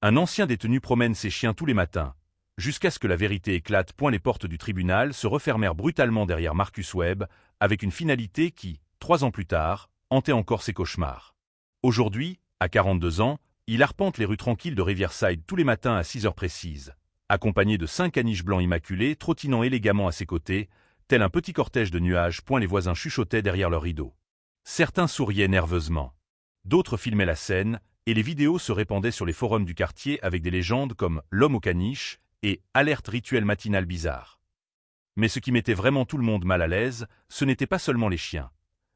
Un ancien détenu promène ses chiens tous les matins, jusqu'à ce que la vérité éclate. Les portes du tribunal se refermèrent brutalement derrière Marcus Webb, avec une finalité qui, 3 ans plus tard, hantait encore ses cauchemars. Aujourd'hui, à 42 ans, il arpente les rues tranquilles de Riverside tous les matins à 6 heures précises, accompagné de 5 caniches blancs immaculés trottinant élégamment à ses côtés, tel un petit cortège de nuages. Les voisins chuchotaient derrière leurs rideaux. Certains souriaient nerveusement. D'autres filmaient la scène, et les vidéos se répandaient sur les forums du quartier avec des légendes comme « L'homme aux caniches » et « Alerte rituel matinal bizarre ». Mais ce qui mettait vraiment tout le monde mal à l'aise, ce n'était pas seulement les chiens.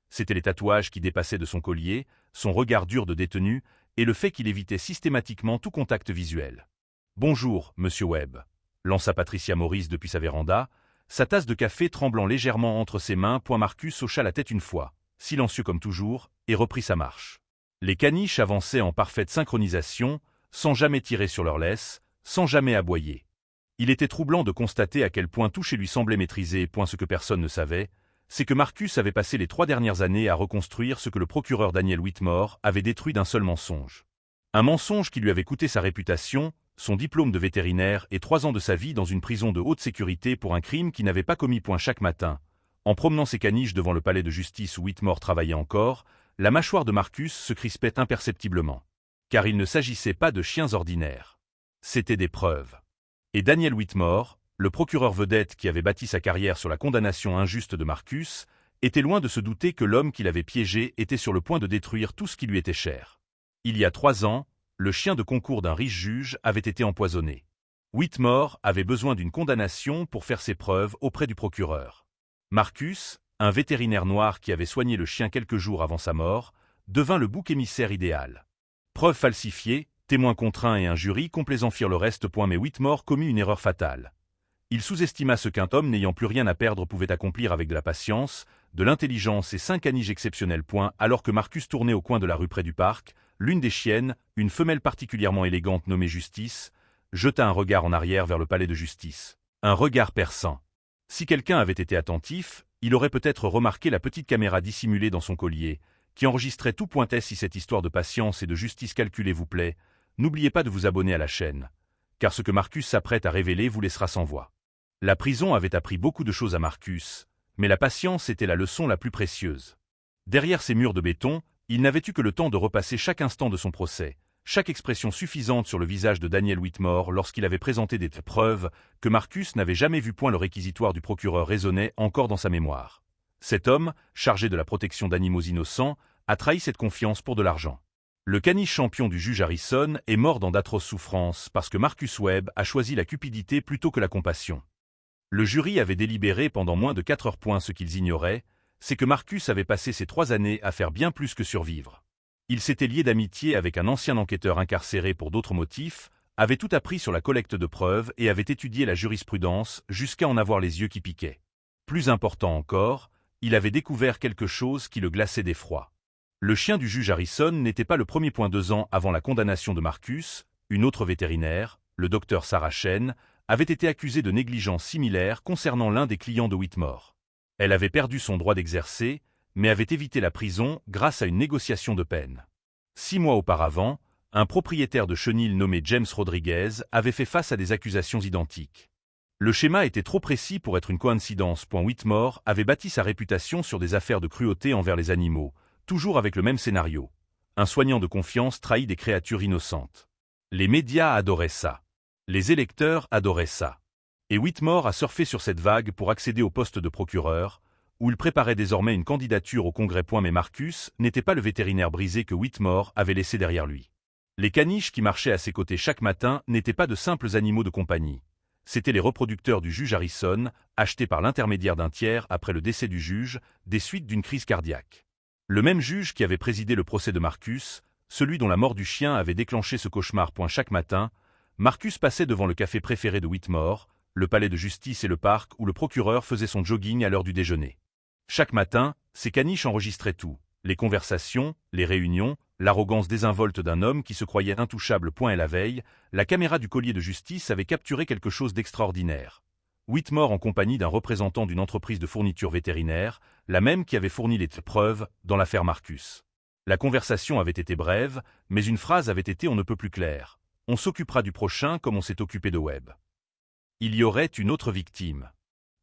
C'étaient les tatouages qui dépassaient de son collier, son regard dur de détenu, et le fait qu'il évitait systématiquement tout contact visuel. « Bonjour, monsieur Webb », lança Patricia Morris depuis sa véranda, sa tasse de café tremblant légèrement entre ses mains. Marcus hocha la tête une fois, silencieux comme toujours, et reprit sa marche. Les caniches avançaient en parfaite synchronisation, sans jamais tirer sur leur laisse, sans jamais aboyer. Il était troublant de constater à quel point tout chez lui semblait maîtrisé. Ce que personne ne savait, c'est que Marcus avait passé les 3 dernières années à reconstruire ce que le procureur Daniel Whitmore avait détruit d'un seul mensonge. Un mensonge qui lui avait coûté sa réputation, son diplôme de vétérinaire et 3 ans de sa vie dans une prison de haute sécurité pour un crime qu'il n'avait pas commis. Chaque matin, en promenant ses caniches devant le palais de justice où Whitmore travaillait encore, la mâchoire de Marcus se crispait imperceptiblement. Car il ne s'agissait pas de chiens ordinaires. C'étaient des preuves. Et Daniel Whitmore, le procureur vedette qui avait bâti sa carrière sur la condamnation injuste de Marcus, était loin de se douter que l'homme qui l'avait piégé était sur le point de détruire tout ce qui lui était cher. Il y a 3 ans, le chien de concours d'un riche juge avait été empoisonné. Whitmore avait besoin d'une condamnation pour faire ses preuves auprès du procureur. Marcus, un vétérinaire noir qui avait soigné le chien quelques jours avant sa mort, devint le bouc émissaire idéal. Preuves falsifiées, témoins contraints et un jury complaisant firent le reste. Mais Whitmore commit une erreur fatale. Il sous-estima ce qu'un homme n'ayant plus rien à perdre pouvait accomplir avec de la patience, de l'intelligence et 5 caniches exceptionnelles. Alors que Marcus tournait au coin de la rue près du parc, l'une des chiennes, une femelle particulièrement élégante nommée Justice, jeta un regard en arrière vers le palais de justice. Un regard perçant. Si quelqu'un avait été attentif, il aurait peut-être remarqué la petite caméra dissimulée dans son collier, qui enregistrait tout. Si cette histoire de patience et de justice calculée vous plaît, n'oubliez pas de vous abonner à la chaîne, car ce que Marcus s'apprête à révéler vous laissera sans voix. La prison avait appris beaucoup de choses à Marcus, mais la patience était la leçon la plus précieuse. Derrière ces murs de béton, il n'avait eu que le temps de repasser chaque instant de son procès, chaque expression suffisante sur le visage de Daniel Whitmore lorsqu'il avait présenté des preuves que Marcus n'avait jamais vues. Le réquisitoire du procureur résonnait encore dans sa mémoire. Cet homme, chargé de la protection d'animaux innocents, a trahi cette confiance pour de l'argent. Le caniche champion du juge Harrison est mort dans d'atroces souffrances parce que Marcus Webb a choisi la cupidité plutôt que la compassion. Le jury avait délibéré pendant moins de 4 heures. Ce qu'ils ignoraient, c'est que Marcus avait passé ces 3 années à faire bien plus que survivre. Il s'était lié d'amitié avec un ancien enquêteur incarcéré pour d'autres motifs, avait tout appris sur la collecte de preuves et avait étudié la jurisprudence jusqu'à en avoir les yeux qui piquaient. Plus important encore, il avait découvert quelque chose qui le glaçait d'effroi. Le chien du juge Harrison n'était pas le premier. 2 ans avant la condamnation de Marcus, une autre vétérinaire, le docteur Sarah Chen, avait été accusée de négligence similaire concernant l'un des clients de Whitmore. Elle avait perdu son droit d'exercer, mais avait évité la prison grâce à une négociation de peine. 6 mois auparavant, un propriétaire de chenil nommé James Rodriguez avait fait face à des accusations identiques. Le schéma était trop précis pour être une coïncidence. Whitmore avait bâti sa réputation sur des affaires de cruauté envers les animaux, toujours avec le même scénario. Un soignant de confiance trahit des créatures innocentes. Les médias adoraient ça. Les électeurs adoraient ça. Et Whitmore a surfé sur cette vague pour accéder au poste de procureur, où il préparait désormais une candidature au Congrès. Mais Marcus n'était pas le vétérinaire brisé que Whitmore avait laissé derrière lui. Les caniches qui marchaient à ses côtés chaque matin n'étaient pas de simples animaux de compagnie. C'étaient les reproducteurs du juge Harrison, achetés par l'intermédiaire d'un tiers après le décès du juge, des suites d'une crise cardiaque. Le même juge qui avait présidé le procès de Marcus, celui dont la mort du chien avait déclenché ce cauchemar. Chaque matin, Marcus passait devant le café préféré de Whitmore, le palais de justice et le parc où le procureur faisait son jogging à l'heure du déjeuner. Chaque matin, ces caniches enregistraient tout, les conversations, les réunions, l'arrogance désinvolte d'un homme qui se croyait intouchable. Et la veille, la caméra du collier de justice avait capturé quelque chose d'extraordinaire. Whitmore en compagnie d'un représentant d'une entreprise de fourniture vétérinaire, la même qui avait fourni les preuves dans l'affaire Marcus. La conversation avait été brève, mais une phrase avait été on ne peut plus claire. On s'occupera du prochain comme on s'est occupé de Webb. Il y aurait une autre victime.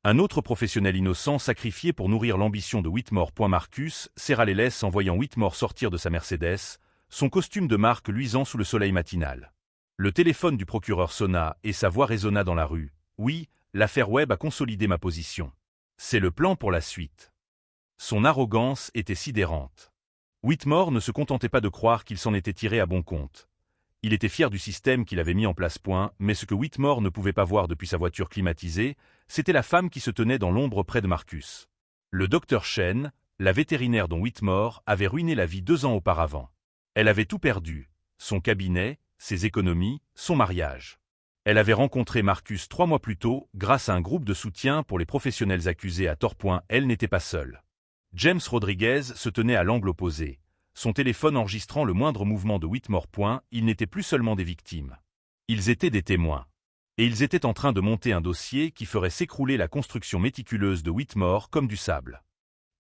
Un autre professionnel innocent sacrifié pour nourrir l'ambition de Whitmore. Marcus serra les laisses en voyant Whitmore sortir de sa Mercedes, son costume de marque luisant sous le soleil matinal. Le téléphone du procureur sonna et sa voix résonna dans la rue. « Oui, l'affaire Webb a consolidé ma position. C'est le plan pour la suite. » Son arrogance était sidérante. Whitmore ne se contentait pas de croire qu'il s'en était tiré à bon compte. Il était fier du système qu'il avait mis en place. Mais ce que Whitmore ne pouvait pas voir depuis sa voiture climatisée, c'était la femme qui se tenait dans l'ombre près de Marcus. Le docteur Chen, la vétérinaire dont Whitmore avait ruiné la vie 2 ans auparavant. Elle avait tout perdu, son cabinet, ses économies, son mariage. Elle avait rencontré Marcus 3 mois plus tôt grâce à un groupe de soutien pour les professionnels accusés à tort. Elle n'était pas seule. James Rodriguez se tenait à l'angle opposé, son téléphone enregistrant le moindre mouvement de Whitmore. Ils n'étaient plus seulement des victimes. Ils étaient des témoins. Et ils étaient en train de monter un dossier qui ferait s'écrouler la construction méticuleuse de Whitmore comme du sable.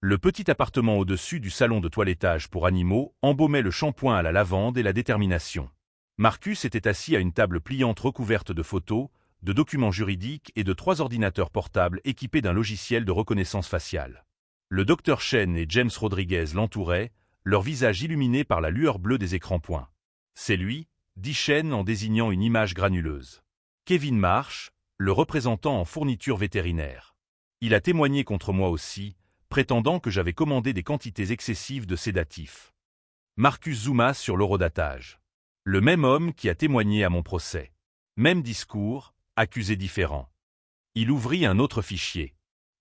Le petit appartement au-dessus du salon de toilettage pour animaux embaumait le shampoing à la lavande et la détermination. Marcus était assis à une table pliante recouverte de photos, de documents juridiques et de 3 ordinateurs portables équipés d'un logiciel de reconnaissance faciale. Le docteur Chen et James Rodriguez l'entouraient, leur visage illuminé par la lueur bleue des écrans. C'est lui, dit Chen en désignant une image granuleuse. Kevin Marsh, le représentant en fourniture vétérinaire. Il a témoigné contre moi aussi, prétendant que j'avais commandé des quantités excessives de sédatifs. Marcus zooma sur l'horodatage. Le même homme qui a témoigné à mon procès. Même discours, accusé différent. Il ouvrit un autre fichier.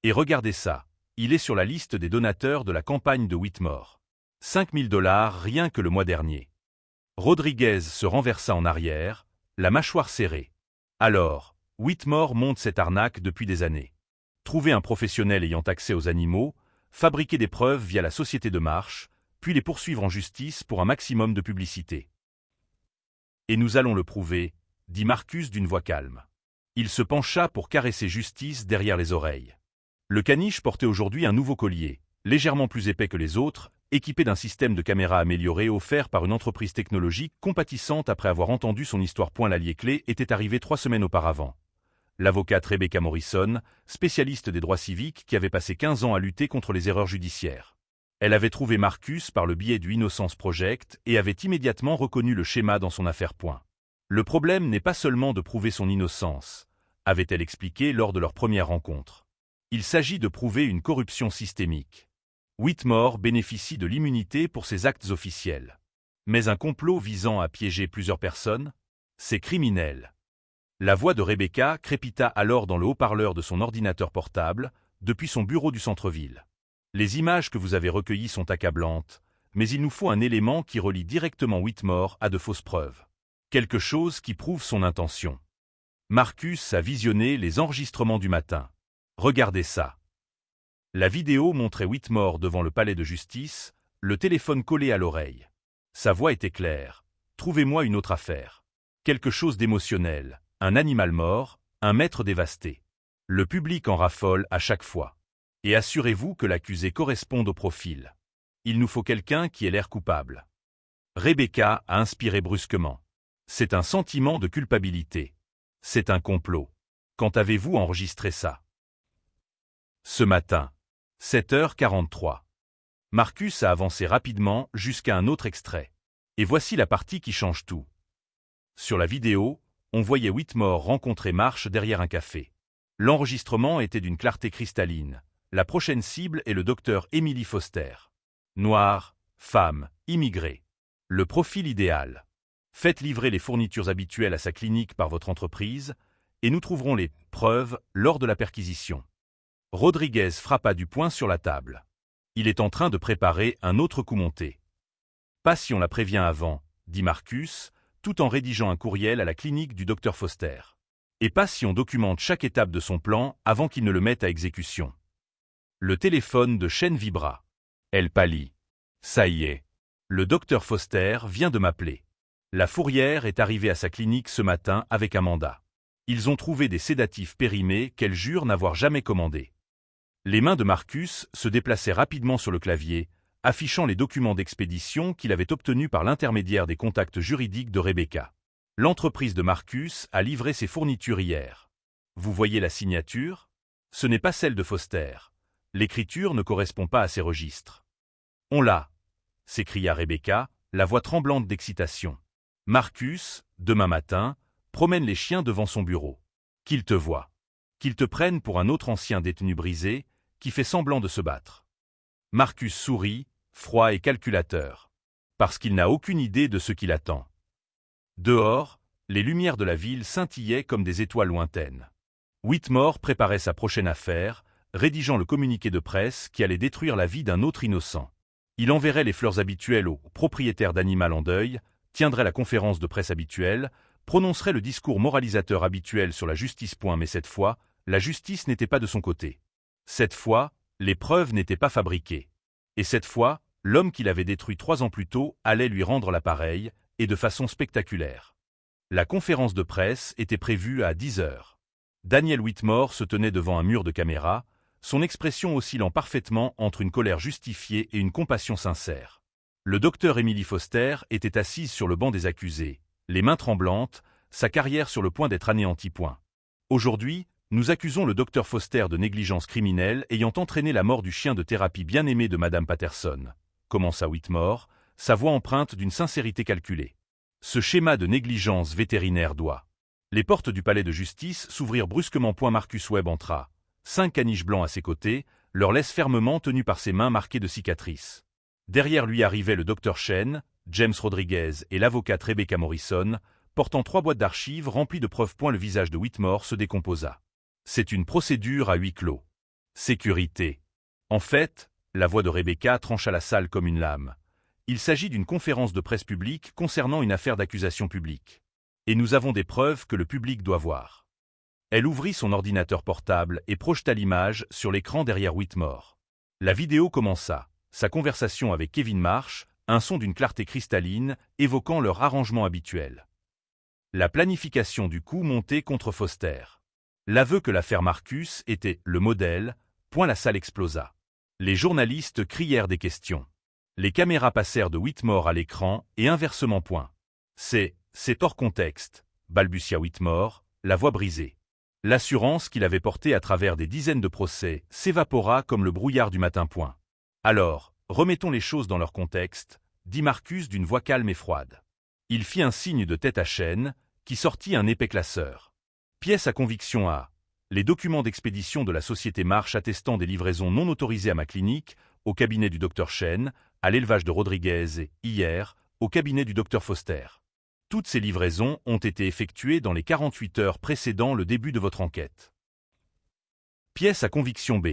Et regardez ça, il est sur la liste des donateurs de la campagne de Whitmore. 5 000 $ rien que le mois dernier. Rodriguez se renversa en arrière, la mâchoire serrée. Alors, Whitmore monte cette arnaque depuis des années. Trouver un professionnel ayant accès aux animaux, fabriquer des preuves via la société de marche, puis les poursuivre en justice pour un maximum de publicité. Et nous allons le prouver, dit Marcus d'une voix calme. Il se pencha pour caresser Justice derrière les oreilles. Le caniche portait aujourd'hui un nouveau collier, légèrement plus épais que les autres, équipé d'un système de caméra amélioré offert par une entreprise technologique compatissante après avoir entendu son histoire. L'allié clé était arrivé 3 semaines auparavant. L'avocate Rebecca Morrison, spécialiste des droits civiques qui avait passé 15 ans à lutter contre les erreurs judiciaires. Elle avait trouvé Marcus par le biais du Innocence Project et avait immédiatement reconnu le schéma dans son affaire. Le problème n'est pas seulement de prouver son innocence, avait-elle expliqué lors de leur première rencontre. Il s'agit de prouver une corruption systémique. Whitmore bénéficie de l'immunité pour ses actes officiels. Mais un complot visant à piéger plusieurs personnes? C'est criminel. La voix de Rebecca crépita alors dans le haut-parleur de son ordinateur portable, depuis son bureau du centre-ville. Les images que vous avez recueillies sont accablantes, mais il nous faut un élément qui relie directement Whitmore à de fausses preuves. Quelque chose qui prouve son intention. Marcus a visionné les enregistrements du matin. Regardez ça. La vidéo montrait Whitmore devant le palais de justice, le téléphone collé à l'oreille. Sa voix était claire. Trouvez-moi une autre affaire. Quelque chose d'émotionnel, un animal mort, un maître dévasté. Le public en raffole à chaque fois. Et assurez-vous que l'accusé corresponde au profil. Il nous faut quelqu'un qui ait l'air coupable. Rebecca a inspiré brusquement. C'est un sentiment de culpabilité. C'est un complot. Quand avez-vous enregistré ça? Ce matin. 7h43. Marcus a avancé rapidement jusqu'à un autre extrait. Et voici la partie qui change tout. Sur la vidéo, on voyait Whitmore rencontrer Marsh derrière un café. L'enregistrement était d'une clarté cristalline. La prochaine cible est le docteur Emily Foster. Noire, femme, immigrée. Le profil idéal. Faites livrer les fournitures habituelles à sa clinique par votre entreprise, et nous trouverons les preuves lors de la perquisition. Rodriguez frappa du poing sur la table. Il est en train de préparer un autre coup monté. Pas si on la prévient avant, dit Marcus, tout en rédigeant un courriel à la clinique du docteur Foster. Et pas si on documente chaque étape de son plan avant qu'il ne le mette à exécution. Le téléphone de Chen vibra. Elle pâlit. Ça y est. Le docteur Foster vient de m'appeler. La fourrière est arrivée à sa clinique ce matin avec un mandat. Ils ont trouvé des sédatifs périmés qu'elle jure n'avoir jamais commandés. Les mains de Marcus se déplaçaient rapidement sur le clavier, affichant les documents d'expédition qu'il avait obtenus par l'intermédiaire des contacts juridiques de Rebecca. L'entreprise de Marcus a livré ses fournitures hier. Vous voyez la signature? Ce n'est pas celle de Foster. L'écriture ne correspond pas à ces registres. On l'a, s'écria Rebecca, la voix tremblante d'excitation. Marcus, demain matin, promène les chiens devant son bureau. Qu'il te voie. Qu'il te prenne pour un autre ancien détenu brisé, qui fait semblant de se battre. Marcus sourit, froid et calculateur. Parce qu'il n'a aucune idée de ce qui l'attend. Dehors, les lumières de la ville scintillaient comme des étoiles lointaines. Whitmore préparait sa prochaine affaire, rédigeant le communiqué de presse qui allait détruire la vie d'un autre innocent. Il enverrait les fleurs habituelles au propriétaire d'animal en deuil, tiendrait la conférence de presse habituelle, prononcerait le discours moralisateur habituel sur la justice. Mais cette fois, la justice n'était pas de son côté. Cette fois, les preuves n'étaient pas fabriquées. Et cette fois, l'homme qu'il avait détruit 3 ans plus tôt allait lui rendre l'appareil, et de façon spectaculaire. La conférence de presse était prévue à 10 heures. Daniel Whitmore se tenait devant un mur de caméra, son expression oscillant parfaitement entre une colère justifiée et une compassion sincère. Le docteur Emily Foster était assise sur le banc des accusés, les mains tremblantes, sa carrière sur le point d'être anéantie. Aujourd'hui, nous accusons le docteur Foster de négligence criminelle ayant entraîné la mort du chien de thérapie bien-aimé de Madame Patterson, commença Whitmore, sa voix empreinte d'une sincérité calculée. Ce schéma de négligence vétérinaire doit. Les portes du palais de justice s'ouvrirent brusquement. Marcus Webb entra. 5 caniches blancs à ses côtés, leur laisse fermement tenue par ses mains marquées de cicatrices. Derrière lui arrivaient le docteur Chen, James Rodriguez et l'avocate Rebecca Morrison, portant 3 boîtes d'archives remplies de preuves. Le visage de Whitmore se décomposa. C'est une procédure à huis clos. Sécurité. En fait, la voix de Rebecca trancha la salle comme une lame. Il s'agit d'une conférence de presse publique concernant une affaire d'accusation publique. Et nous avons des preuves que le public doit voir. Elle ouvrit son ordinateur portable et projeta l'image sur l'écran derrière Whitmore. La vidéo commença, sa conversation avec Kevin Marsh, un son d'une clarté cristalline, évoquant leur arrangement habituel. La planification du coup monté contre Foster. L'aveu que l'affaire Marcus était le modèle. La salle explosa. Les journalistes crièrent des questions. Les caméras passèrent de Whitmore à l'écran et inversement. C'est hors contexte, balbutia Whitmore, la voix brisée. L'assurance qu'il avait portée à travers des dizaines de procès s'évapora comme le brouillard du matin. Alors, remettons les choses dans leur contexte, dit Marcus d'une voix calme et froide. Il fit un signe de tête à Chen, qui sortit un épais classeur. Pièce à conviction A. Les documents d'expédition de la société Marsh attestant des livraisons non autorisées à ma clinique, au cabinet du docteur Chen, à l'élevage de Rodriguez et, hier, au cabinet du docteur Foster. Toutes ces livraisons ont été effectuées dans les 48 heures précédant le début de votre enquête. Pièce à conviction B.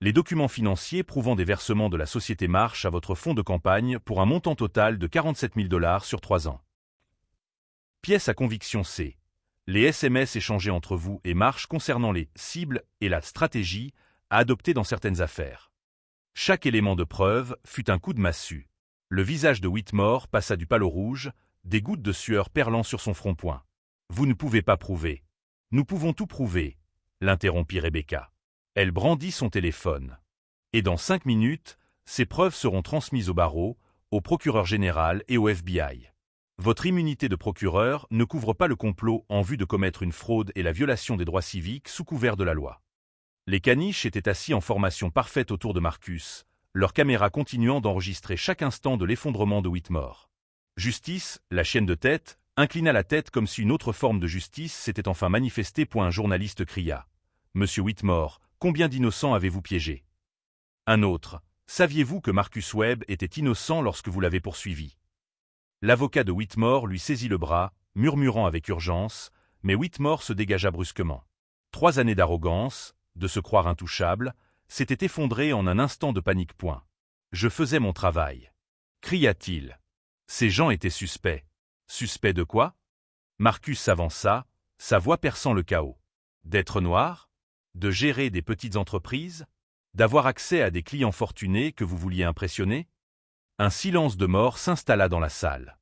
Les documents financiers prouvant des versements de la société Marsh à votre fonds de campagne pour un montant total de 47 000 $ sur 3 ans. Pièce à conviction C. Les SMS échangés entre vous et Marsh concernant les cibles et la stratégie à adopter dans certaines affaires. Chaque élément de preuve fut un coup de massue. Le visage de Whitmore passa du pâle au rouge, des gouttes de sueur perlant sur son front. Vous ne pouvez pas prouver. Nous pouvons tout prouver, l'interrompit Rebecca. Elle brandit son téléphone. Et dans 5 minutes, ces preuves seront transmises au barreau, au procureur général et au FBI. Votre immunité de procureur ne couvre pas le complot en vue de commettre une fraude et la violation des droits civiques sous couvert de la loi. Les caniches étaient assis en formation parfaite autour de Marcus, leurs caméras continuant d'enregistrer chaque instant de l'effondrement de Whitmore. Justice, la chienne de tête, inclina la tête comme si une autre forme de justice s'était enfin manifestée. Un journaliste cria. « Monsieur Whitmore, combien d'innocents avez-vous piégé ?» Un autre. « Saviez-vous que Marcus Webb était innocent lorsque vous l'avez poursuivi ?» L'avocat de Whitmore lui saisit le bras, murmurant avec urgence, mais Whitmore se dégagea brusquement. 3 années d'arrogance, de se croire intouchable, s'étaient effondrées en un instant de panique. Je faisais mon travail. Cria-t-il. Ces gens étaient suspects. Suspects de quoi? Marcus s'avança, sa voix perçant le chaos. D'être noir? De gérer des petites entreprises? D'avoir accès à des clients fortunés que vous vouliez impressionner? Un silence de mort s'installa dans la salle.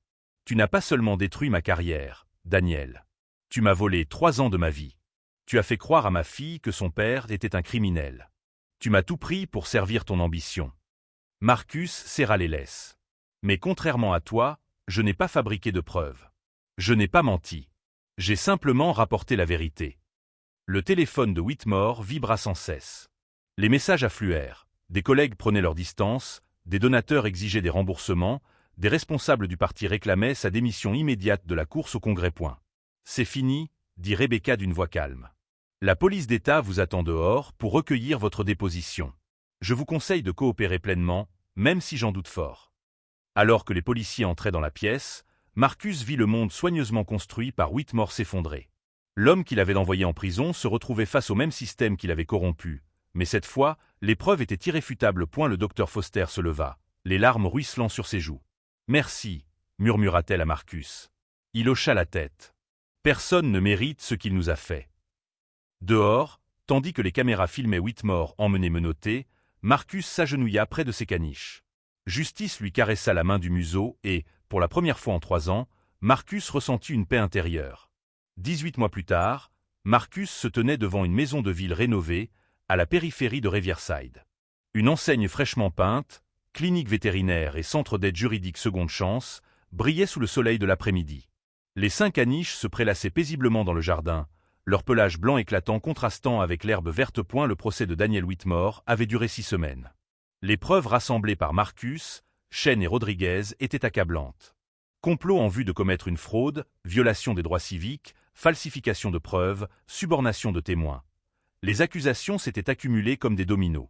Tu n'as pas seulement détruit ma carrière, Daniel. Tu m'as volé 3 ans de ma vie. Tu as fait croire à ma fille que son père était un criminel. Tu m'as tout pris pour servir ton ambition. Marcus serra les laisses. Mais contrairement à toi, je n'ai pas fabriqué de preuves. Je n'ai pas menti. J'ai simplement rapporté la vérité. Le téléphone de Whitmore vibra sans cesse. Les messages affluèrent. Des collègues prenaient leur distance, des donateurs exigeaient des remboursements, des responsables du parti réclamaient sa démission immédiate de la course au Congrès. C'est fini, dit Rebecca d'une voix calme. La police d'État vous attend dehors pour recueillir votre déposition. Je vous conseille de coopérer pleinement, même si j'en doute fort. Alors que les policiers entraient dans la pièce, Marcus vit le monde soigneusement construit par Whitmore s'effondrer. L'homme qu'il avait envoyé en prison se retrouvait face au même système qu'il avait corrompu, mais cette fois, les preuves étaient irréfutables. Le docteur Foster se leva, les larmes ruisselant sur ses joues. « Merci, murmura-t-elle à Marcus. Il hocha la tête. Personne ne mérite ce qu'il nous a fait. Dehors, tandis que les caméras filmaient Whitmore emmené menotté, Marcus s'agenouilla près de ses caniches. Justice lui caressa la main du museau et, pour la première fois en 3 ans, Marcus ressentit une paix intérieure. 18 mois plus tard, Marcus se tenait devant une maison de ville rénovée, à la périphérie de Riverside. Une enseigne fraîchement peinte, clinique vétérinaire et centre d'aide juridique seconde chance, brillait sous le soleil de l'après-midi. Les 5 caniches se prélassaient paisiblement dans le jardin, leur pelage blanc éclatant contrastant avec l'herbe verte. Le procès de Daniel Whitmore avait duré 6 semaines. Les preuves rassemblées par Marcus, Shane et Rodriguez étaient accablantes. Complot en vue de commettre une fraude, violation des droits civiques, falsification de preuves, subornation de témoins. Les accusations s'étaient accumulées comme des dominos.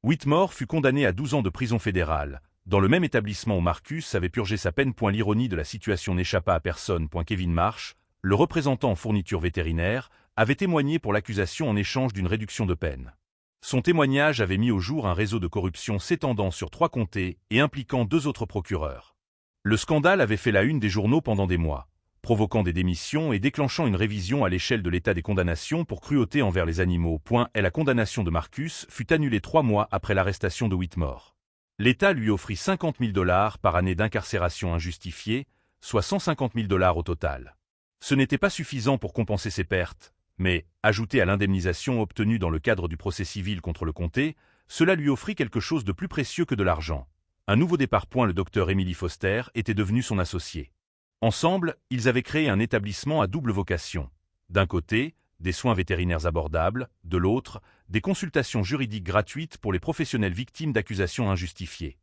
Whitmore fut condamné à 12 ans de prison fédérale, dans le même établissement où Marcus avait purgé sa peine. L'ironie de la situation n'échappa à personne. Kevin Marsh, le représentant en fourniture vétérinaire, avait témoigné pour l'accusation en échange d'une réduction de peine. Son témoignage avait mis au jour un réseau de corruption s'étendant sur 3 comtés et impliquant 2 autres procureurs. Le scandale avait fait la une des journaux pendant des mois, provoquant des démissions et déclenchant une révision à l'échelle de l'état des condamnations pour cruauté envers les animaux. Et la condamnation de Marcus fut annulée 3 mois après l'arrestation de Whitmore. L'État lui offrit $50 000 par année d'incarcération injustifiée, soit $150 000 au total. Ce n'était pas suffisant pour compenser ses pertes, mais, ajouté à l'indemnisation obtenue dans le cadre du procès civil contre le comté, cela lui offrit quelque chose de plus précieux que de l'argent. Un nouveau départ. Le docteur Emily Foster était devenu son associé. Ensemble, ils avaient créé un établissement à double vocation. D'un côté, des soins vétérinaires abordables, de l'autre, des consultations juridiques gratuites pour les professionnels victimes d'accusations injustifiées.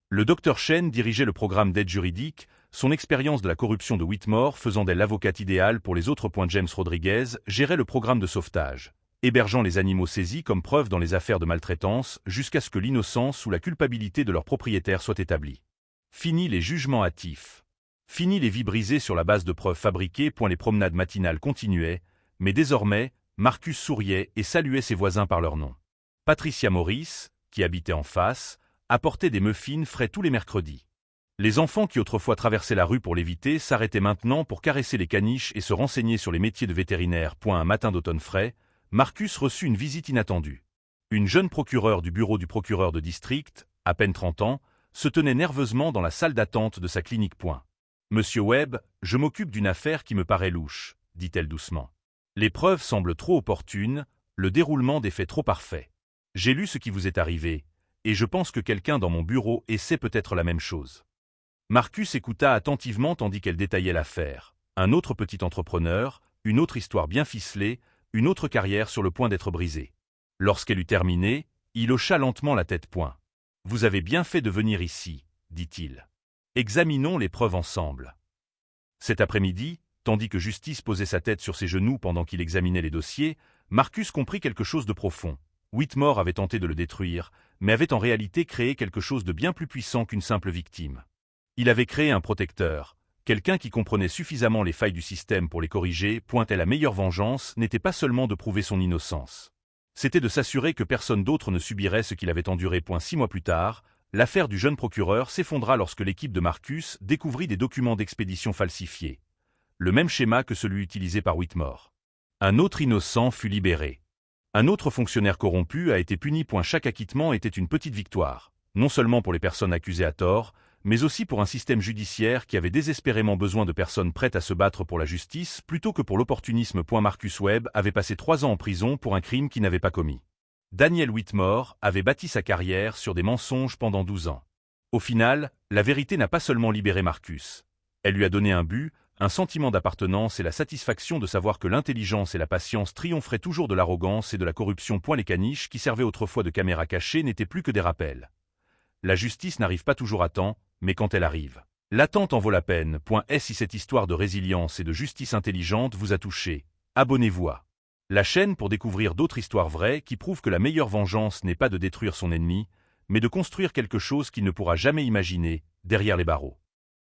Le docteur Shane dirigeait le programme d'aide juridique, son expérience de la corruption de Whitmore faisant d'elle l'avocate idéale pour les autres. James Rodriguez gérait le programme de sauvetage, hébergeant les animaux saisis comme preuve dans les affaires de maltraitance jusqu'à ce que l'innocence ou la culpabilité de leurs propriétaires soit établie. Fini les jugements hâtifs. Fini les vies brisées sur la base de preuves fabriquées. Les promenades matinales continuaient, mais désormais, Marcus souriait et saluait ses voisins par leur nom. Patricia Morris, qui habitait en face, apportait des muffins frais tous les mercredis. Les enfants qui autrefois traversaient la rue pour l'éviter s'arrêtaient maintenant pour caresser les caniches et se renseigner sur les métiers de vétérinaire. Un matin d'automne frais, Marcus reçut une visite inattendue. Une jeune procureure du bureau du procureur de district, à peine 30 ans, se tenait nerveusement dans la salle d'attente de sa clinique. Monsieur Webb, je m'occupe d'une affaire qui me paraît louche, dit-elle doucement. Les preuves semblent trop opportunes, le déroulement des faits trop parfait. J'ai lu ce qui vous est arrivé, et je pense que quelqu'un dans mon bureau essaie peut-être la même chose. Marcus écouta attentivement tandis qu'elle détaillait l'affaire. Un autre petit entrepreneur, une autre histoire bien ficelée, une autre carrière sur le point d'être brisée. Lorsqu'elle eut terminé, il hocha lentement la tête. Vous avez bien fait de venir ici, dit-il. Examinons les preuves ensemble. Cet après-midi, tandis que Justice posait sa tête sur ses genoux pendant qu'il examinait les dossiers, Marcus comprit quelque chose de profond. Whitmore avait tenté de le détruire, mais avait en réalité créé quelque chose de bien plus puissant qu'une simple victime. Il avait créé un protecteur, quelqu'un qui comprenait suffisamment les failles du système pour les corriger. Et la meilleure vengeance n'était pas seulement de prouver son innocence. C'était de s'assurer que personne d'autre ne subirait ce qu'il avait enduré. 6 mois plus tard, l'affaire du jeune procureur s'effondra lorsque l'équipe de Marcus découvrit des documents d'expédition falsifiés. Le même schéma que celui utilisé par Whitmore. Un autre innocent fut libéré. Un autre fonctionnaire corrompu a été puni. Chaque acquittement était une petite victoire, non seulement pour les personnes accusées à tort, mais aussi pour un système judiciaire qui avait désespérément besoin de personnes prêtes à se battre pour la justice plutôt que pour l'opportunisme. Marcus Webb avait passé 3 ans en prison pour un crime qu'il n'avait pas commis. Daniel Whitmore avait bâti sa carrière sur des mensonges pendant 12 ans. Au final, la vérité n'a pas seulement libéré Marcus. Elle lui a donné un but, un sentiment d'appartenance et la satisfaction de savoir que l'intelligence et la patience triompheraient toujours de l'arrogance et de la corruption. Les caniches qui servaient autrefois de caméras cachées n'étaient plus que des rappels. La justice n'arrive pas toujours à temps, mais quand elle arrive, l'attente en vaut la peine. Si cette histoire de résilience et de justice intelligente vous a touché, abonnez-vous à la chaîne pour découvrir d'autres histoires vraies qui prouvent que la meilleure vengeance n'est pas de détruire son ennemi, mais de construire quelque chose qu'il ne pourra jamais imaginer derrière les barreaux.